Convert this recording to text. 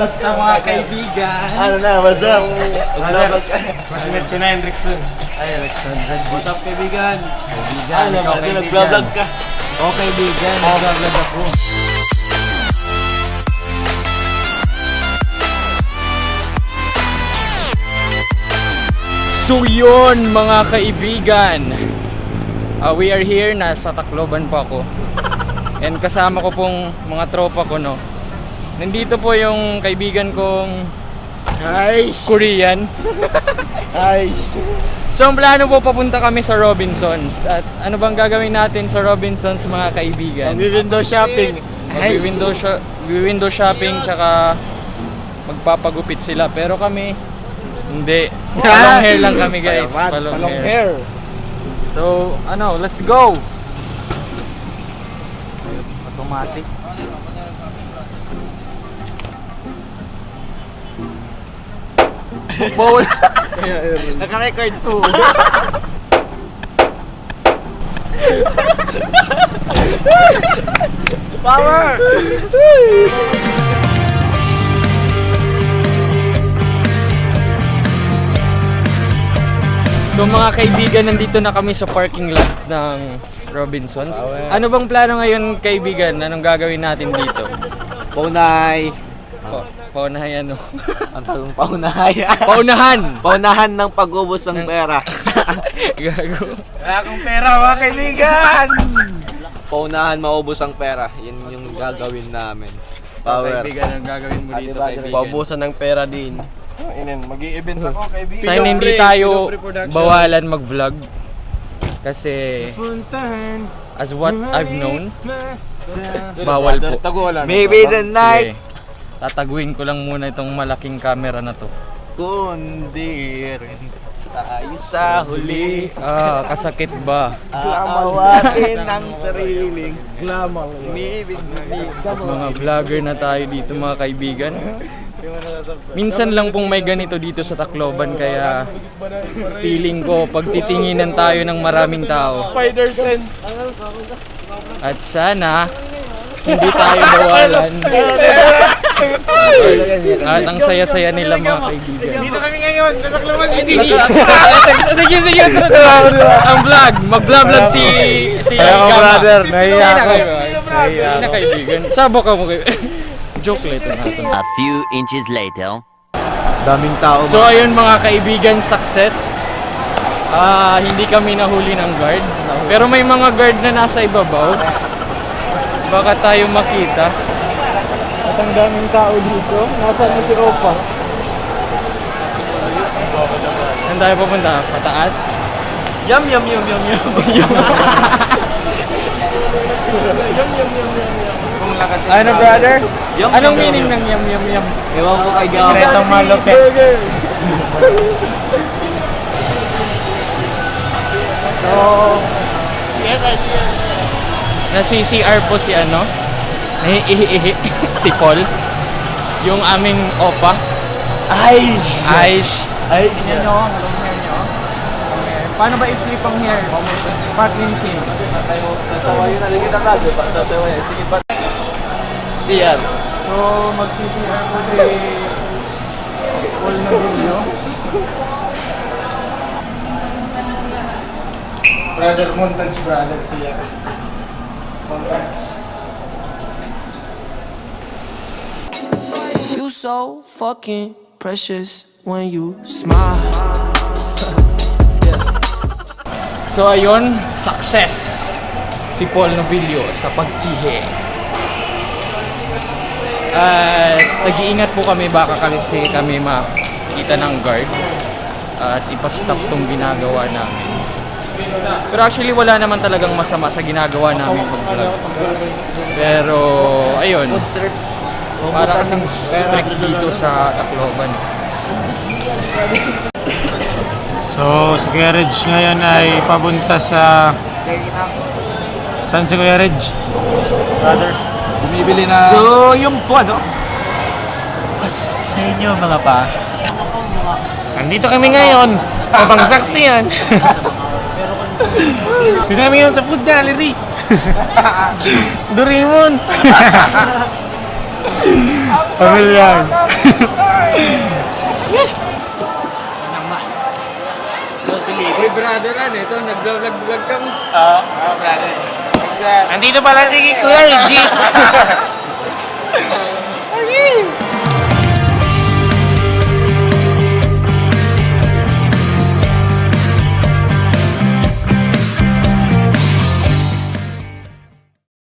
Kamusta mga kaibigan? Ano na, what's up? Classmate ko na yung Rickson. Ay, Rickson. What's up kaibigan? Ano naman, nag-vlog ka. O kaibigan, nag-vlog ako. So yun mga kaibigan, we are here, nasa Tacloban pa ako. And kasama ko pong mga tropa ko, no. Nandito po yung kaibigan kong Korean. So ang plano po, papunta kami sa Robinsons. At ano bang gagawin natin sa Robinsons mga kaibigan? Mag-window shopping. Mag-window shopping, tsaka magpapagupit sila. Pero kami, hindi. Palong hair lang kami guys. Palong hair. So, let's go! Automatic. Bawal. Naka-record po. Power! So mga kaibigan, nandito na kami sa parking lot ng Robinsons. Ano bang plano ngayon kaibigan? Anong gagawin natin dito? Paunay. Paunahay ano? Ang tawag paunahay. Paunahan! Paunahan ng pag-ubos ng pera. Gago. Wala akong pera mga kaibigan! Paunahan maubos ang pera. Yan yung gagawin namin. Power. Kaibigan, anong gagawin mo dito kaibigan? Paubusan ng pera din. Mag-i-event ako, kaibigan. Sana hindi tayo bawalan mag-vlog. Kasi as what I've known, bawal po. Maybe the night. Sige, tataguin ko lang muna itong malaking camera na to. Kundi rin tayo sa huli. Kasakit ba? Aawatin ang sariling glamang. Mga vlogger na tayo dito mga kaibigan. Minsan lang pong may ganito dito sa Tacloban, kaya feeling ko pagtitinginan tayo ng maraming tao. Spider sense. At sana hindi tayo bawalan. At ang saya-saya nila mga kaibigan. Dito kami ngayon sa Tacloban. Sige, ang vlog, mag-vlog si Ayaw ko, Gama. brother. Nahiya ako. Hindi na kaibigan. Sabo ka mo kaibigan. Joke lang ito natin. A few inches later. Daming tao. So ayun mga kaibigan, success. Hindi kami nahuli ng guard. Pero may mga guard na nasa ibabaw. Baka tayo makita. At ang daming tao dito. Nasaan na si Opa? Saan tayo pupunta? Pataas? Yum. Ano brother? Anong meaning ng yum? Ewan ko kay Gama. Sekretong malupit. So, nasi-CR po si nahiihi si Paul. Yung aming opa. Aish. Tingnan nyo, long hair nyo. Paano ba i-flip ang hair? Patlin King. Sasawayin na lang kita vlog. Sasawayin. Sige pa. CR. So, mag-CCR po si Paul na video. Brother Montage, brother siya. Montage. You so fucking precious when you smile. So ayun, success si Paul Novillo sa pag-ihi. At nag-iingat po kami, baka kasi kami makita ng guard at ipastop tong ginagawa namin. Pero actually wala naman talagang masama sa ginagawa namin pag-vlog. Pero ayun, para kasing strict dito sa Tacloban. So, si Kuya Reg ngayon ay papunta sa... Saan si Kuya Reg? Brother? Bumibili na... So, yung po what's up sa inyo mga pa? Nandito kami ngayon. Abang taxi yan. Dito kami ngayon sa food gallery. Doraemon. Pamilyar. Uy, brother, ano ito? Nag-vlog ka mo. Andito pala si Kuya Reggie.